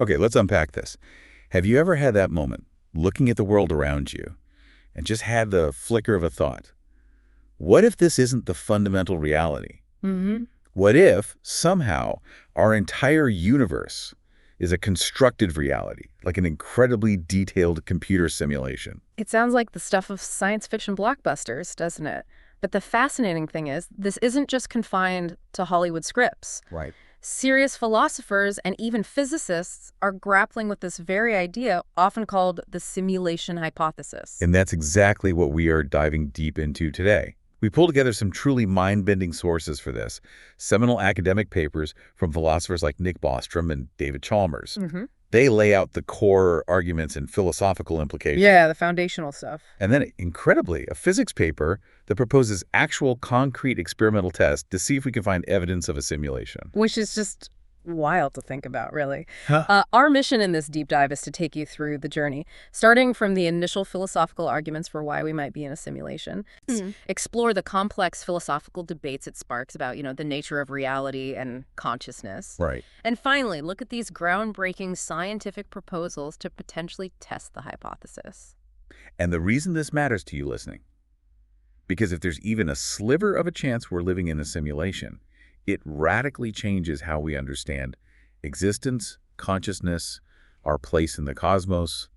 Okay, let's unpack this. Have you ever had that moment, looking at the world around you, and just had the flicker of a thought? What if this isn't the fundamental reality? Mm-hmm. What if, somehow, our entire universe is a constructed reality, like an incredibly detailed computer simulation? It sounds like the stuff of science fiction blockbusters, doesn't it? But the fascinating thing is, this isn't just confined to Hollywood scripts. Right. Serious philosophers and even physicists are grappling with this very idea, often called the simulation hypothesis. And that's exactly what we are diving deep into today. We pulled together some truly mind-bending sources for this, seminal academic papers from philosophers like Nick Bostrom and David Chalmers. Mm-hmm. They lay out the core arguments and philosophical implications. Yeah, the foundational stuff. And then, incredibly, a physics paper that proposes actual concrete experimental tests to see if we can find evidence of a simulation. Which is just wild to think about, really. Huh. Our mission in this deep dive is to take you through the journey, starting from the initial philosophical arguments for why we might be in a simulation, explore the complex philosophical debates it sparks about, the nature of reality and consciousness, Right. and finally, look at these groundbreaking scientific proposals to potentially test the hypothesis. And the reason this matters to you listening, because if there's even a sliver of a chance we're living in a simulation, it radically changes how we understand existence, consciousness, our place in the cosmos,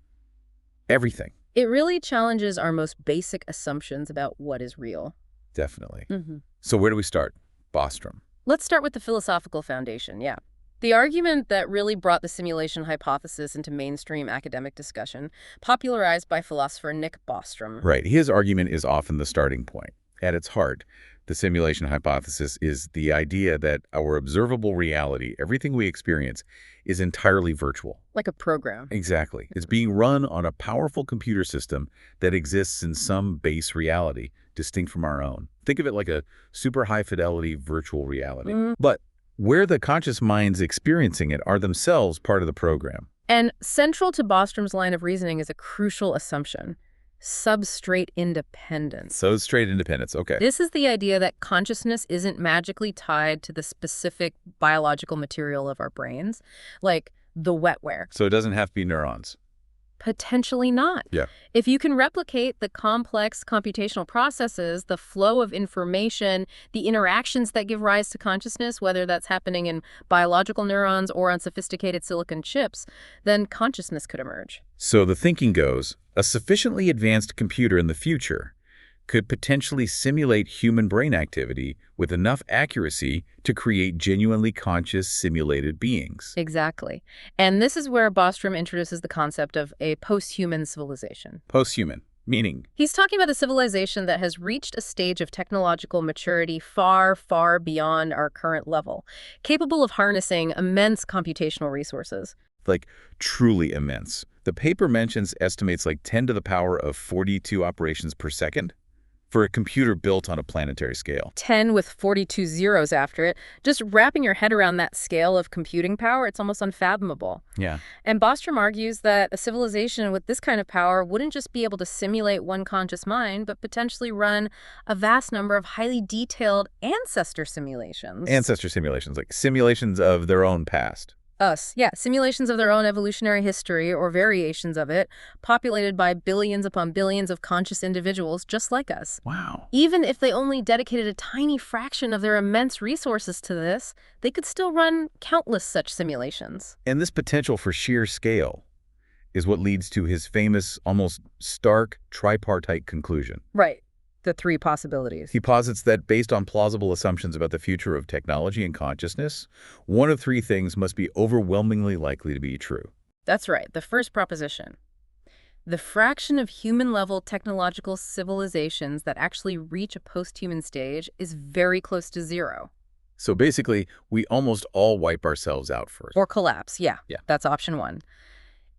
everything. It really challenges our most basic assumptions about what is real. Definitely. Mm-hmm. So where do we start? Bostrom. Let's start with the philosophical foundation, yeah. The argument that really brought the simulation hypothesis into mainstream academic discussion, popularized by philosopher Nick Bostrom. Right. His argument is often the starting point. At its heart, the simulation hypothesis is the idea that our observable reality, everything we experience, is entirely virtual. Like a program. Exactly. It's being run on a powerful computer system that exists in some base reality, distinct from our own. Think of it like a super high-fidelity virtual reality. But where the conscious minds experiencing it are themselves part of the program. And central to Bostrom's line of reasoning is a crucial assumption: substrate independence. Substrate independence, okay. This is the idea that consciousness isn't magically tied to the specific biological material of our brains, like the wetware. So it doesn't have to be neurons. Potentially not. Yeah. If you can replicate the complex computational processes, the flow of information, the interactions that give rise to consciousness, whether that's happening in biological neurons or on sophisticated silicon chips, then consciousness could emerge. So the thinking goes, a sufficiently advanced computer in the future could potentially simulate human brain activity with enough accuracy to create genuinely conscious simulated beings. Exactly. And this is where Bostrom introduces the concept of a post-human civilization. Post-human, meaning? He's talking about a civilization that has reached a stage of technological maturity far, far beyond our current level, capable of harnessing immense computational resources. Like, truly immense. The paper mentions estimates like 10 to the power of 42 operations per second for a computer built on a planetary scale. 10 with 42 zeros after it. Just wrapping your head around that scale of computing power, it's almost unfathomable. Yeah. And Bostrom argues that a civilization with this kind of power wouldn't just be able to simulate one conscious mind, but potentially run a vast number of highly detailed ancestor simulations. Ancestor simulations, like simulations of their own past. Yeah, simulations of their own evolutionary history or variations of it, populated by billions upon billions of conscious individuals just like us. Wow. Even if they only dedicated a tiny fraction of their immense resources to this, they could still run countless such simulations. And this potential for sheer scale is what leads to his famous, almost stark, tripartite conclusion. Right. The three possibilities. He posits that based on plausible assumptions about the future of technology and consciousness, one of three things must be overwhelmingly likely to be true. That's right. The first proposition: the fraction of human-level technological civilizations that actually reach a post-human stage is very close to zero. So basically, we almost all wipe ourselves out first. Or collapse, yeah. Yeah. That's option one.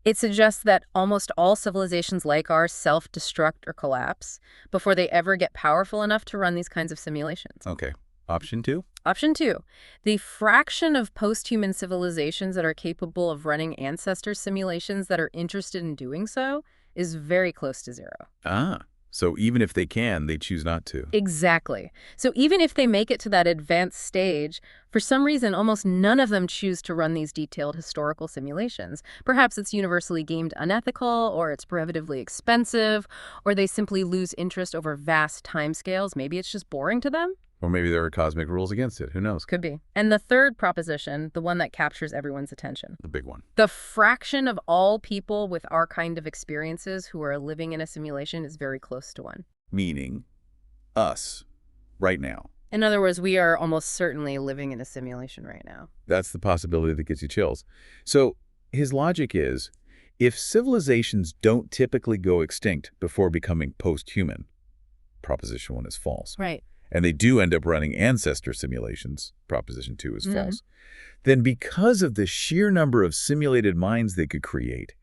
It suggests that almost all civilizations like ours self-destruct or collapse before they ever get powerful enough to run these kinds of simulations. Okay. Option two? Option two: the fraction of post-human civilizations that are capable of running ancestor simulations that are interested in doing so is very close to zero. Ah. So even if they can, they choose not to. Exactly. So even if they make it to that advanced stage, for some reason, almost none of them choose to run these detailed historical simulations. Perhaps it's universally deemed unethical, or it's prohibitively expensive, or they simply lose interest over vast timescales. Maybe it's just boring to them? Or maybe there are cosmic rules against it. Who knows? Could be. And the third proposition, the one that captures everyone's attention. The big one. The fraction of all people with our kind of experiences who are living in a simulation is very close to 1. Meaning us, right now. In other words, we are almost certainly living in a simulation right now. That's the possibility that gets you chills. So his logic is, if civilizations don't typically go extinct before becoming post-human, Proposition 1 is false. Right. And they do end up running ancestor simulations, Proposition 2 is false, then because of the sheer number of simulated minds they could create,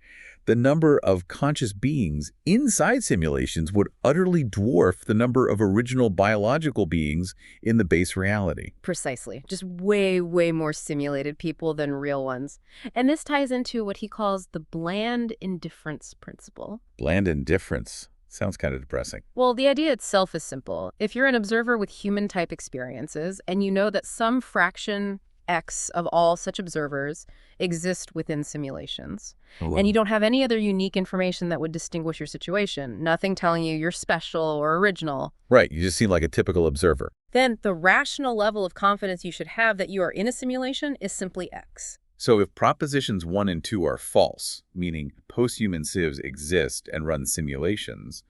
the number of conscious beings inside simulations would utterly dwarf the number of original biological beings in the base reality. Precisely. Just way, way more simulated people than real ones. And this ties into what he calls the bland indifference principle. Bland indifference. Sounds kind of depressing. Well, the idea itself is simple. If you're an observer with human-type experiences, and you know that some fraction X of all such observers exist within simulations, and you don't have any other unique information that would distinguish your situation, nothing telling you you're special or original. Right, you just seem like a typical observer. Then the rational level of confidence you should have that you are in a simulation is simply X. So if propositions 1 and 2 are false, meaning post-human civs exist and run simulations,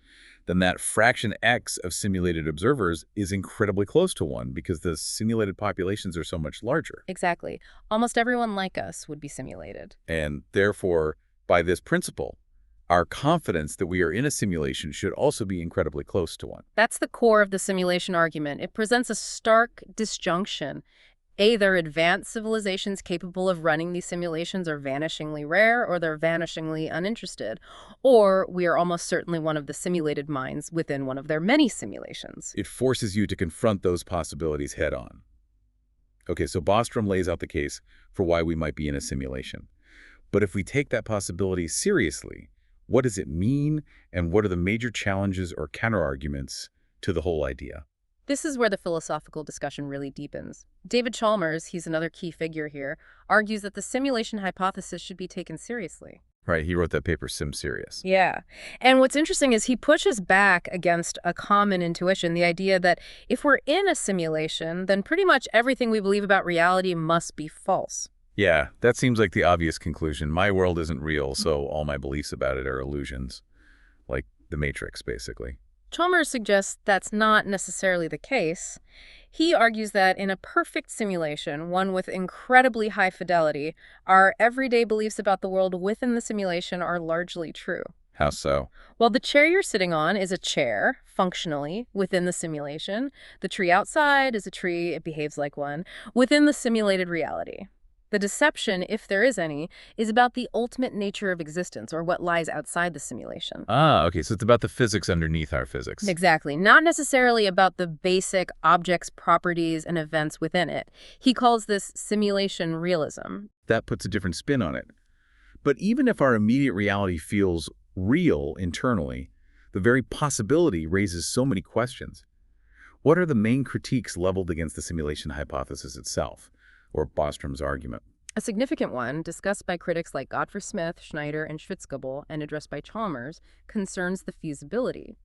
then that fraction X of simulated observers is incredibly close to 1 because the simulated populations are so much larger. Exactly. Almost everyone like us would be simulated. And therefore, by this principle, our confidence that we are in a simulation should also be incredibly close to 1. That's the core of the simulation argument. It presents a stark disjunction. Either advanced civilizations capable of running these simulations are vanishingly rare, or they're vanishingly uninterested, or we are almost certainly one of the simulated minds within one of their many simulations. It forces you to confront those possibilities head on. Okay, so Bostrom lays out the case for why we might be in a simulation. But if we take that possibility seriously, what does it mean, and what are the major challenges or counterarguments to the whole idea? This is where the philosophical discussion really deepens. David Chalmers, he's another key figure here, argues that the simulation hypothesis should be taken seriously. Right, he wrote that paper, Sim Serious. Yeah. And what's interesting is he pushes back against a common intuition, the idea that if we're in a simulation, then pretty much everything we believe about reality must be false. Yeah, that seems like the obvious conclusion. My world isn't real, so all my beliefs about it are illusions. Like the Matrix, basically. Chalmers suggests that's not necessarily the case. He argues that in a perfect simulation, one with incredibly high fidelity, our everyday beliefs about the world within the simulation are largely true. How so? Well, the chair you're sitting on is a chair, functionally, within the simulation. The tree outside is a tree, it behaves like one, within the simulated reality. The deception, if there is any, is about the ultimate nature of existence, or what lies outside the simulation. Ah, okay, so it's about the physics underneath our physics. Exactly. Not necessarily about the basic objects, properties, and events within it. He calls this simulation realism. That puts a different spin on it. But even if our immediate reality feels real internally, the very possibility raises so many questions. What are the main critiques leveled against the simulation hypothesis itself, or Bostrom's argument? A significant one, discussed by critics like Godfrey Smith, Schneider, and Schwitzgebel, and addressed by Chalmers, concerns the feasibility.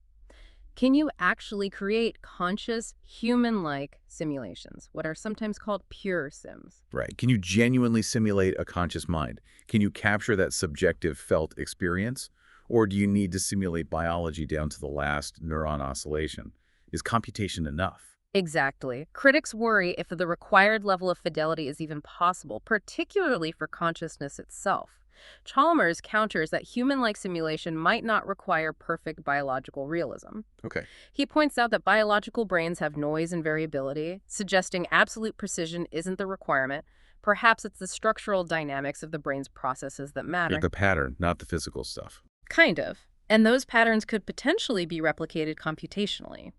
Can you actually create conscious, human-like simulations, what are sometimes called pure sims? Right. Can you genuinely simulate a conscious mind? Can you capture that subjective felt experience? Or do you need to simulate biology down to the last neuron oscillation? Is computation enough? Exactly. Critics worry if the required level of fidelity is even possible, particularly for consciousness itself. Chalmers counters that human-like simulation might not require perfect biological realism. Okay. He points out that biological brains have noise and variability, suggesting absolute precision isn't the requirement. Perhaps it's the structural dynamics of the brain's processes that matter. The pattern, not the physical stuff. Kind of. And those patterns could potentially be replicated computationally.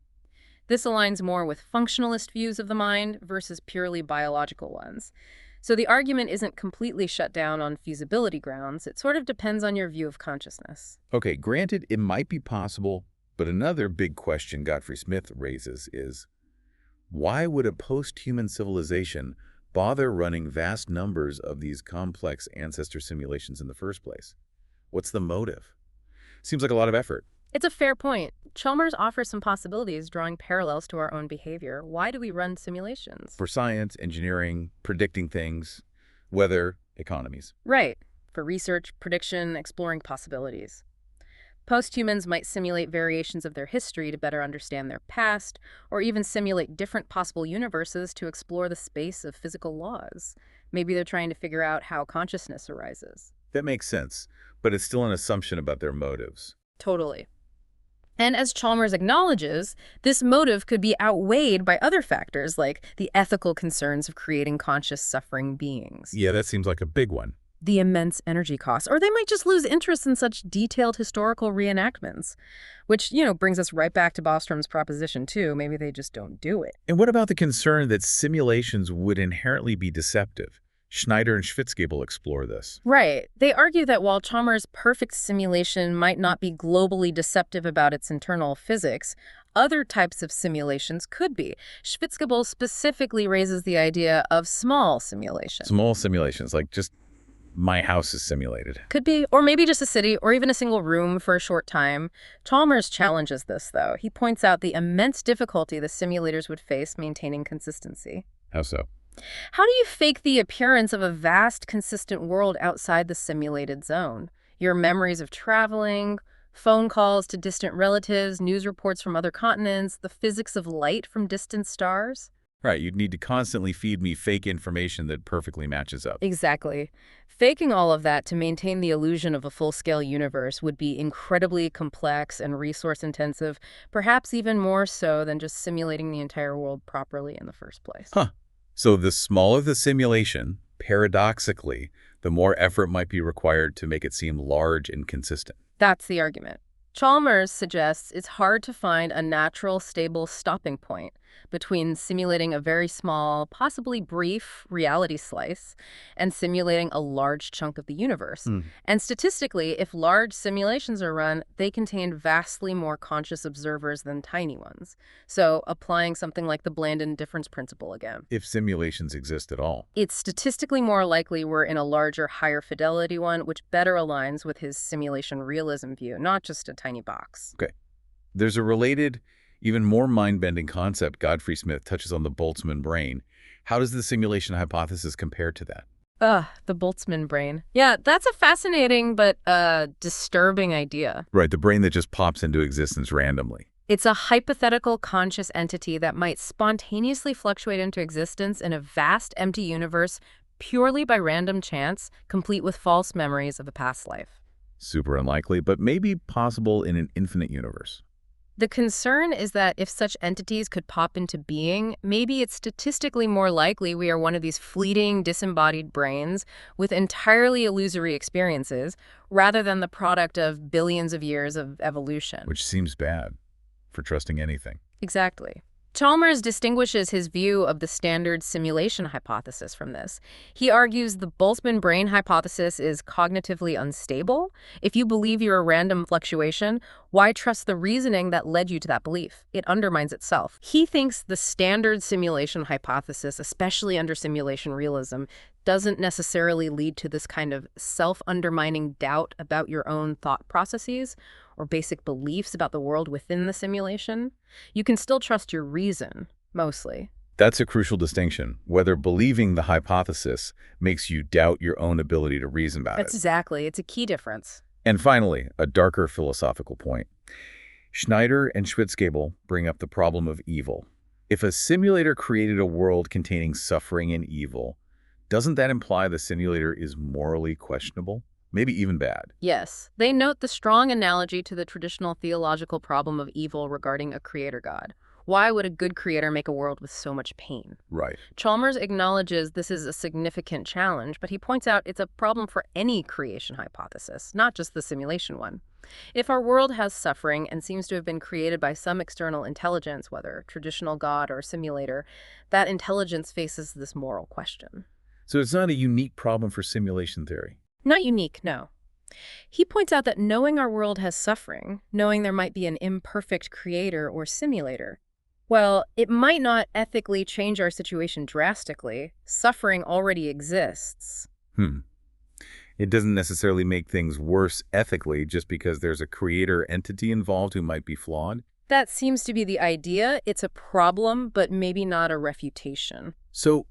This aligns more with functionalist views of the mind versus purely biological ones. So the argument isn't completely shut down on feasibility grounds. It sort of depends on your view of consciousness. Okay, granted, it might be possible, But another big question Godfrey Smith raises is, why would a post-human civilization bother running vast numbers of these complex ancestor simulations in the first place? What's the motive? Seems like a lot of effort. It's a fair point. Chalmers offers some possibilities drawing parallels to our own behavior. Why do we run simulations? For science, engineering, predicting things, weather, economies. Right. For research, prediction, exploring possibilities. Post-humans might simulate variations of their history to better understand their past, or even simulate different possible universes to explore the space of physical laws. Maybe they're trying to figure out how consciousness arises. That makes sense, but it's still an assumption about their motives. Totally. And as Chalmers acknowledges, this motive could be outweighed by other factors like the ethical concerns of creating conscious suffering beings. Yeah, that seems like a big one. The immense energy costs, or they might just lose interest in such detailed historical reenactments, which, brings us right back to Bostrom's proposition, too. Maybe they just don't do it. And what about the concern that simulations would inherently be deceptive? Schneider and Schwitzgebel explore this. Right. They argue that while Chalmers' perfect simulation might not be globally deceptive about its internal physics, other types of simulations could be. Schwitzgebel specifically raises the idea of small simulations. Small simulations, like just my house is simulated. Could be, or maybe just a city, or even a single room for a short time. Chalmers challenges this, though. He points out the immense difficulty the simulators would face maintaining consistency. How so? How do you fake the appearance of a vast, consistent world outside the simulated zone? Your memories of traveling, phone calls to distant relatives, news reports from other continents, the physics of light from distant stars? Right, you'd need to constantly feed me fake information that perfectly matches up. Exactly. Faking all of that to maintain the illusion of a full-scale universe would be incredibly complex and resource-intensive, perhaps even more so than just simulating the entire world properly in the first place. Huh. So the smaller the simulation, paradoxically, the more effort might be required to make it seem large and consistent. That's the argument. Chalmers suggests it's hard to find a natural, stable stopping point between simulating a very small, possibly brief reality slice and simulating a large chunk of the universe. And statistically, if large simulations are run, they contain vastly more conscious observers than tiny ones. So applying something like the Blandin difference principle again. If simulations exist at all. It's statistically more likely we're in a larger, higher fidelity one, which better aligns with his simulation realism view, not just a tiny box. Okay. There's a related, even more mind-bending concept Godfrey Smith touches on: the Boltzmann brain. How does the simulation hypothesis compare to that? The Boltzmann brain. Yeah, that's a fascinating but disturbing idea. Right, the brain that just pops into existence randomly. It's a hypothetical conscious entity that might spontaneously fluctuate into existence in a vast, empty universe purely by random chance, complete with false memories of a past life. Super unlikely, but maybe possible in an infinite universe. The concern is that if such entities could pop into being, maybe it's statistically more likely we are one of these fleeting, disembodied brains with entirely illusory experiences, rather than the product of billions of years of evolution. Which seems bad for trusting anything. Exactly. Chalmers distinguishes his view of the standard simulation hypothesis from this. He argues the Boltzmann brain hypothesis is cognitively unstable. If you believe you're a random fluctuation, why trust the reasoning that led you to that belief? It undermines itself. He thinks the standard simulation hypothesis, especially under simulation realism, doesn't necessarily lead to this kind of self-undermining doubt about your own thought processes or basic beliefs about the world within the simulation. You can still trust your reason, mostly. That's a crucial distinction, whether believing the hypothesis makes you doubt your own ability to reason about it. Exactly. It's a key difference. And finally, a darker philosophical point. Schneider and Schwitzgebel bring up the problem of evil. If a simulator created a world containing suffering and evil, doesn't that imply the simulator is morally questionable? Maybe even bad. Yes. They note the strong analogy to the traditional theological problem of evil regarding a creator god. Why would a good creator make a world with so much pain? Right. Chalmers acknowledges this is a significant challenge, but he points out it's a problem for any creation hypothesis, not just the simulation one. If our world has suffering and seems to have been created by some external intelligence, whether traditional god or simulator, that intelligence faces this moral question. So it's not a unique problem for simulation theory. Not unique, no. He points out that knowing our world has suffering, knowing there might be an imperfect creator or simulator, well, it might not ethically change our situation drastically. Suffering already exists. It doesn't necessarily make things worse ethically just because there's a creator entity involved who might be flawed. That seems to be the idea. It's a problem, but maybe not a refutation. So,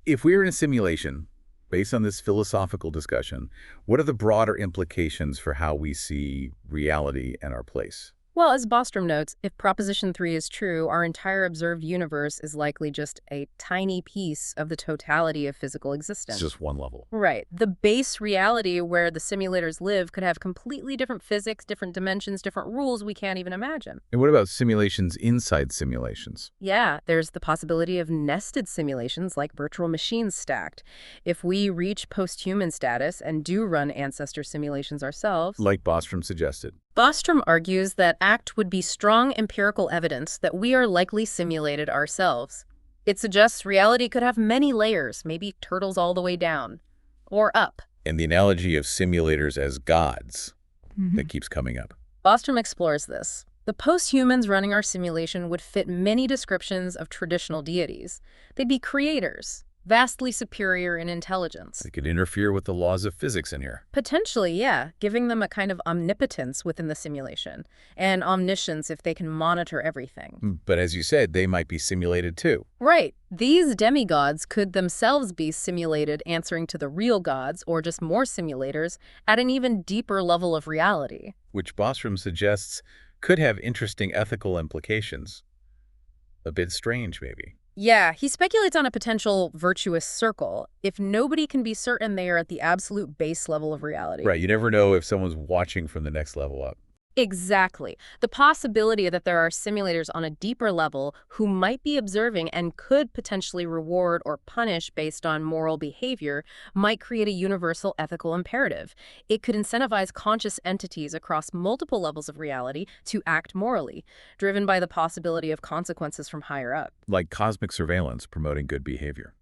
if we're in a simulation, based on this philosophical discussion, what are the broader implications for how we see reality and our place? Well, as Bostrom notes, if Proposition 3 is true, our entire observed universe is likely just a tiny piece of the totality of physical existence. It's just one level. Right. The base reality where the simulators live could have completely different physics, different dimensions, different rules we can't even imagine. And what about simulations inside simulations? Yeah, there's the possibility of nested simulations like virtual machines stacked. If we reach post-human status and do run ancestor simulations ourselves... Like Bostrom suggested. Bostrom argues that ACT would be strong empirical evidence that we are likely simulated ourselves. It suggests reality could have many layers, maybe turtles all the way down. Or up. And the analogy of simulators as gods that keeps coming up. Bostrom explores this. The post-humans running our simulation would fit many descriptions of traditional deities. They'd be creators, vastly superior in intelligence. They could interfere with the laws of physics in here. Potentially, yeah, giving them a kind of omnipotence within the simulation, and omniscience if they can monitor everything. But as you said, they might be simulated too. Right. These demigods could themselves be simulated answering to the real gods, or just more simulators, at an even deeper level of reality. Which Bostrom suggests could have interesting ethical implications. A bit strange, maybe. Yeah, he speculates on a potential virtuous circle if nobody can be certain they are at the absolute base level of reality. Right, you never know if someone's watching from the next level up. Exactly. The possibility that there are simulators on a deeper level who might be observing and could potentially reward or punish based on moral behavior might create a universal ethical imperative. It could incentivize conscious entities across multiple levels of reality to act morally, driven by the possibility of consequences from higher up. Like cosmic surveillance promoting good behavior.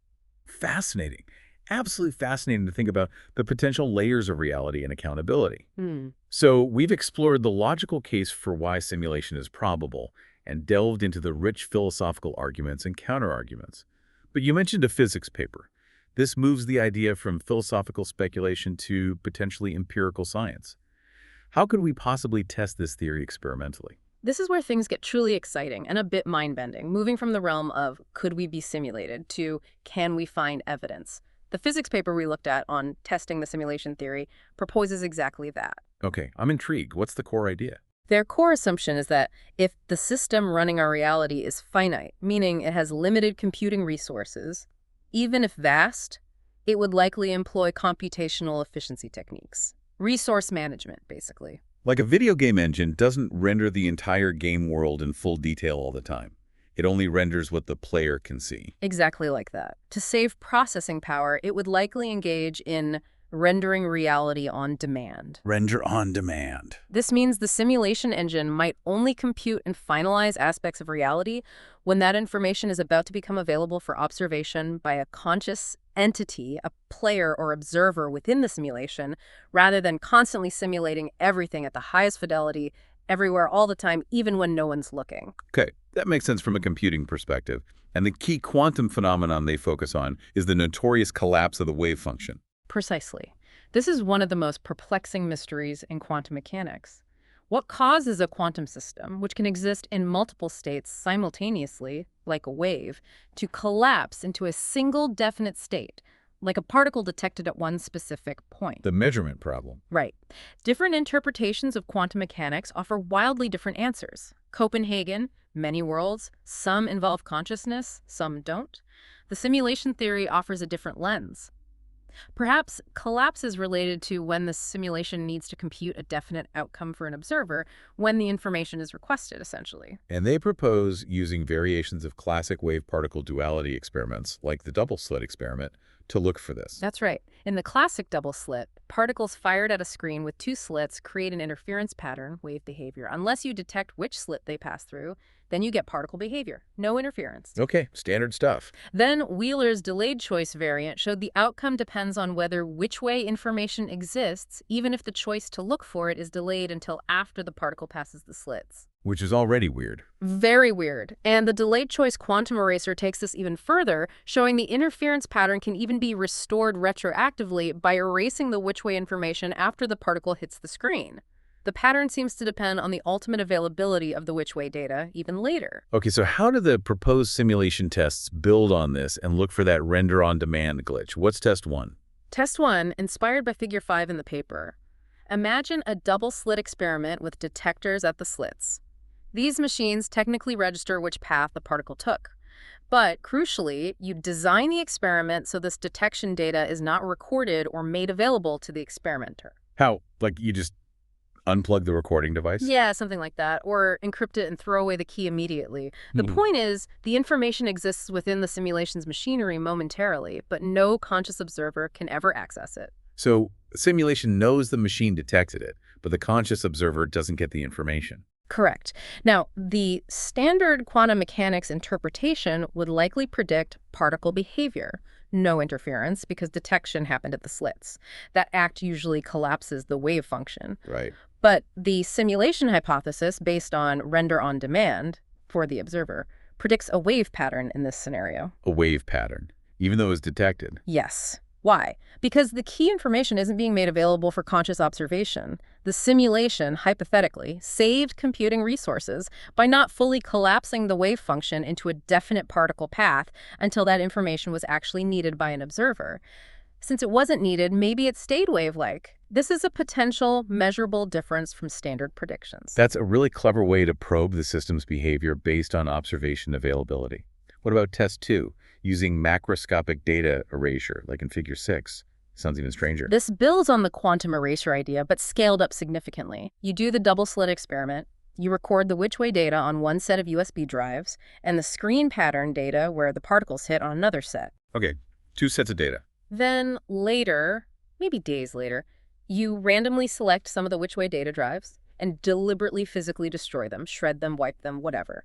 Fascinating. Absolutely fascinating to think about the potential layers of reality and accountability. So we've explored the logical case for why simulation is probable and delved into the rich philosophical arguments and counterarguments. But you mentioned a physics paper. This moves the idea from philosophical speculation to potentially empirical science. How could we possibly test this theory experimentally? This is where things get truly exciting and a bit mind-bending, moving from the realm of could we be simulated to can we find evidence. The physics paper we looked at on testing the simulation theory proposes exactly that. Okay, I'm intrigued. What's the core idea? Their core assumption is that if the system running our reality is finite, meaning it has limited computing resources, even if vast, it would likely employ computational efficiency techniques. Resource management, basically. Like a video game engine doesn't render the entire game world in full detail all the time. It only renders what the player can see. Exactly like that. To save processing power, it would likely engage in rendering reality on demand. Render on demand. This means the simulation engine might only compute and finalize aspects of reality when that information is about to become available for observation by a conscious entity, a player or observer within the simulation, rather than constantly simulating everything at the highest fidelity, everywhere, all the time, even when no one's looking. Okay, that makes sense from a computing perspective. And the key quantum phenomenon they focus on is the notorious collapse of the wave function. Precisely. This is one of the most perplexing mysteries in quantum mechanics. What causes a quantum system, which can exist in multiple states simultaneously, like a wave, to collapse into a single definite state, like a particle detected at one specific point? The measurement problem. Right. Different interpretations of quantum mechanics offer wildly different answers. Copenhagen, many worlds, some involve consciousness, some don't. The simulation theory offers a different lens. Perhaps collapse is related to when the simulation needs to compute a definite outcome for an observer when the information is requested, essentially. And they propose using variations of classic wave-particle duality experiments, like the double-slit experiment, to look for this. That's right. In the classic double slit, Particles fired at a screen with two slits create an interference pattern, wave behavior. Unless you detect which slit they pass through, then you get particle behavior, no interference. Okay, standard stuff. Then Wheeler's delayed choice variant showed the outcome depends on whether which way information exists, even if the choice to look for it is delayed until after the particle passes the slits. Which is already weird. Very weird. And the delayed choice quantum eraser takes this even further, showing the interference pattern can even be restored retroactively by erasing the which way information after the particle hits the screen. The pattern seems to depend on the ultimate availability of the which way data even later. Okay, so how do the proposed simulation tests build on this and look for that render-on-demand glitch? What's test 1? Test 1, inspired by figure 5 in the paper. Imagine a double-slit experiment with detectors at the slits. These machines technically register which path the particle took. But, crucially, you design the experiment so this detection data is not recorded or made available to the experimenter. How? Like you just unplug the recording device? Yeah, something like that. Or encrypt it and throw away the key immediately. The point is, the information exists within the simulation's machinery momentarily, but no conscious observer can ever access it. So, the simulation knows the machine detected it, but the conscious observer doesn't get the information. Correct. Now, the standard quantum mechanics interpretation would likely predict particle behavior. No interference, because detection happened at the slits. That act usually collapses the wave function. Right. But the simulation hypothesis, based on render on demand for the observer, predicts a wave pattern in this scenario. A wave pattern, even though it's detected. Yes. Why? Because the key information isn't being made available for conscious observation. The simulation, hypothetically, saved computing resources by not fully collapsing the wave function into a definite particle path until that information was actually needed by an observer. Since it wasn't needed, maybe it stayed wave-like. This is a potential measurable difference from standard predictions. That's a really clever way to probe the system's behavior based on observation availability. What about test 2? Using macroscopic data erasure, like in figure 6. Sounds even stranger. This builds on the quantum eraser idea, but scaled up significantly. You do the double-slit experiment. You record the which way data on one set of USB drives, and the screen pattern data where the particles hit on another set. Okay, 2 sets of data. Then later, maybe days later, you randomly select some of the which way data drives and deliberately physically destroy them, shred them, wipe them, whatever.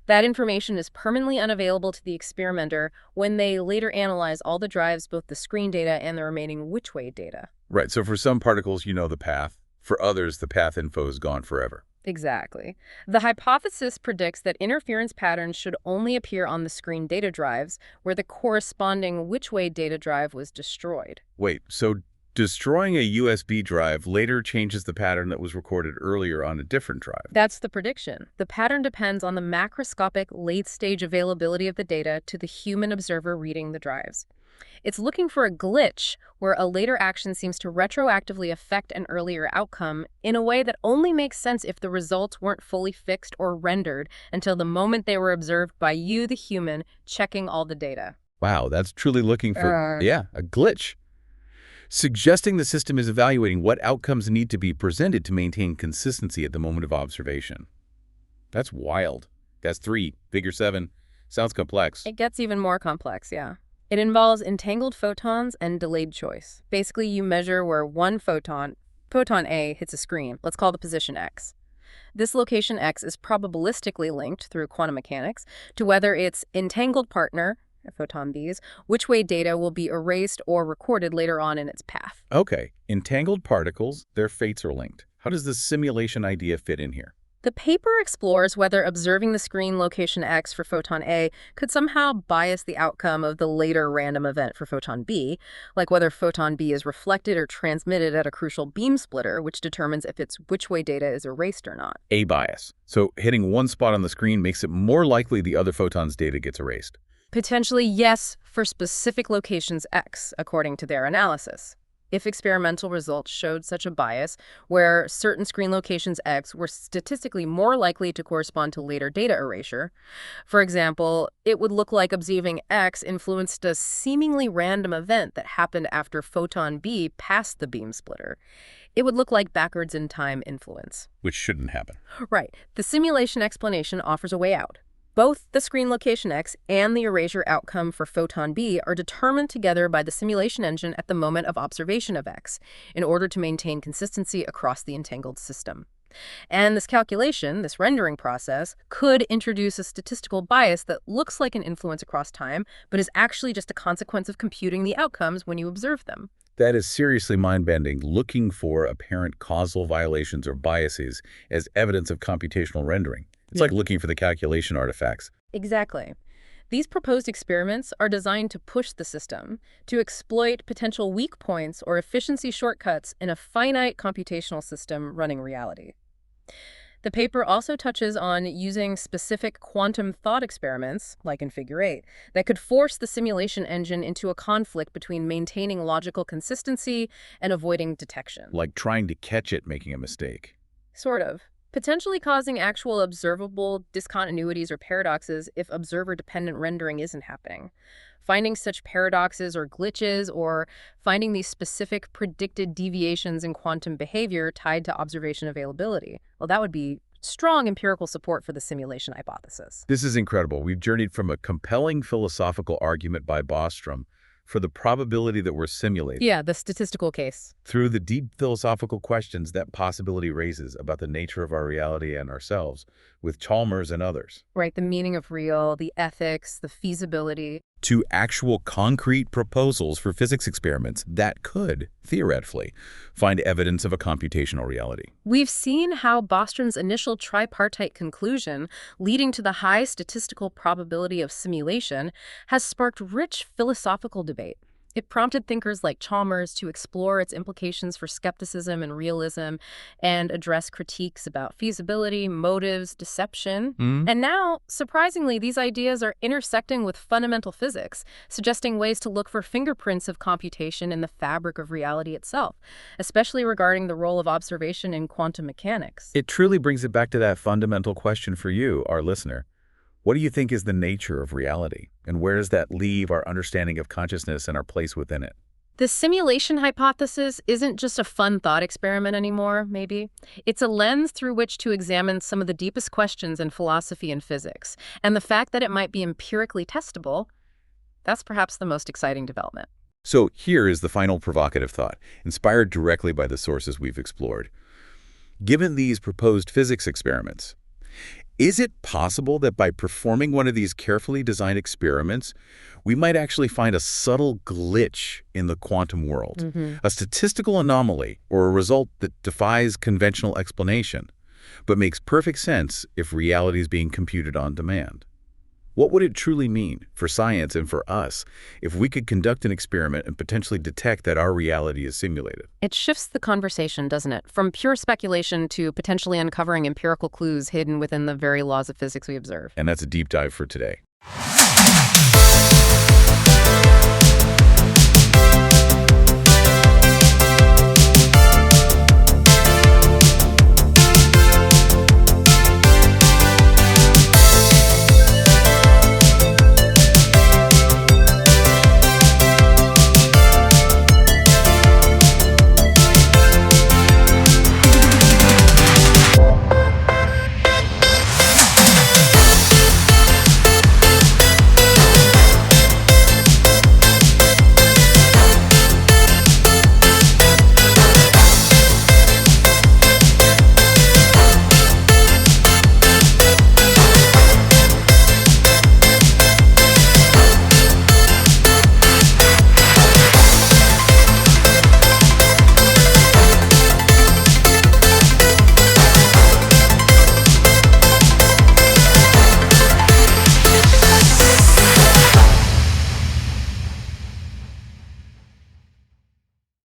That information is permanently unavailable to the experimenter when they later analyze all the drives, both the screen data and the remaining which way data. Right, so for some particles, you know the path. For others, the path info is gone forever. Exactly. The hypothesis predicts that interference patterns should only appear on the screen data drives where the corresponding which way data drive was destroyed. Wait, so destroying a USB drive later changes the pattern that was recorded earlier on a different drive? That's the prediction. The pattern depends on the macroscopic late-stage availability of the data to the human observer reading the drives. It's looking for a glitch where a later action seems to retroactively affect an earlier outcome in a way that only makes sense if the results weren't fully fixed or rendered until the moment they were observed by you, the human, checking all the data. Wow, that's truly looking for, a glitch. Suggesting the system is evaluating what outcomes need to be presented to maintain consistency at the moment of observation. That's wild. That's 3, figure 7. Sounds complex. It gets even more complex, yeah. It involves entangled photons and delayed choice. Basically, you measure where one photon A, hits a screen. Let's call the position X. This location X is probabilistically linked through quantum mechanics to whether its entangled partner, photon B's, which way data will be erased or recorded later on in its path. Okay, entangled particles, their fates are linked. How does the simulation idea fit in here? The paper explores whether observing the screen location X for photon A could somehow bias the outcome of the later random event for photon B, like whether photon B is reflected or transmitted at a crucial beam splitter, which determines if its which way data is erased or not. A bias. So hitting one spot on the screen makes it more likely the other photon's data gets erased. Potentially, yes, for specific locations X, according to their analysis. If experimental results showed such a bias, where certain screen locations X were statistically more likely to correspond to later data erasure, for example, it would look like observing X influenced a seemingly random event that happened after photon B passed the beam splitter. It would look like backwards in time influence. Which shouldn't happen. Right. The simulation explanation offers a way out. Both the screen location X and the erasure outcome for photon B are determined together by the simulation engine at the moment of observation of X in order to maintain consistency across the entangled system. And this calculation, this rendering process, could introduce a statistical bias that looks like an influence across time, but is actually just a consequence of computing the outcomes when you observe them. That is seriously mind-bending, looking for apparent causal violations or biases as evidence of computational rendering. It's like looking for the calculation artifacts. Exactly. These proposed experiments are designed to push the system, to exploit potential weak points or efficiency shortcuts in a finite computational system running reality. The paper also touches on using specific quantum thought experiments, like in Figure 8, that could force the simulation engine into a conflict between maintaining logical consistency and avoiding detection. Like trying to catch it making a mistake. Sort of. Potentially causing actual observable discontinuities or paradoxes if observer-dependent rendering isn't happening. Finding such paradoxes or glitches, or finding these specific predicted deviations in quantum behavior tied to observation availability. Well, that would be strong empirical support for the simulation hypothesis. This is incredible. We've journeyed from a compelling philosophical argument by Bostrom for the probability that we're simulating. Yeah, the statistical case. Through the deep philosophical questions that possibility raises about the nature of our reality and ourselves, with Chalmers and others. Right, the meaning of real, the ethics, the feasibility. To actual concrete proposals for physics experiments that could, theoretically, find evidence of a computational reality. We've seen how Bostrom's initial tripartite conclusion, leading to the high statistical probability of simulation, has sparked rich philosophical debate. It prompted thinkers like Chalmers to explore its implications for skepticism and realism and address critiques about feasibility, motives, deception. And now, surprisingly, these ideas are intersecting with fundamental physics, suggesting ways to look for fingerprints of computation in the fabric of reality itself, especially regarding the role of observation in quantum mechanics. It truly brings it back to that fundamental question for you, our listener. What do you think is the nature of reality? And where does that leave our understanding of consciousness and our place within it? The simulation hypothesis isn't just a fun thought experiment anymore, maybe. It's a lens through which to examine some of the deepest questions in philosophy and physics. And the fact that it might be empirically testable, that's perhaps the most exciting development. So here is the final provocative thought, inspired directly by the sources we've explored. Given these proposed physics experiments, is it possible that by performing one of these carefully designed experiments, we might actually find a subtle glitch in the quantum world, a statistical anomaly or a result that defies conventional explanation, but makes perfect sense if reality is being computed on demand? What would it truly mean for science and for us if we could conduct an experiment and potentially detect that our reality is simulated? It shifts the conversation, doesn't it? From pure speculation to potentially uncovering empirical clues hidden within the very laws of physics we observe. And that's a deep dive for today.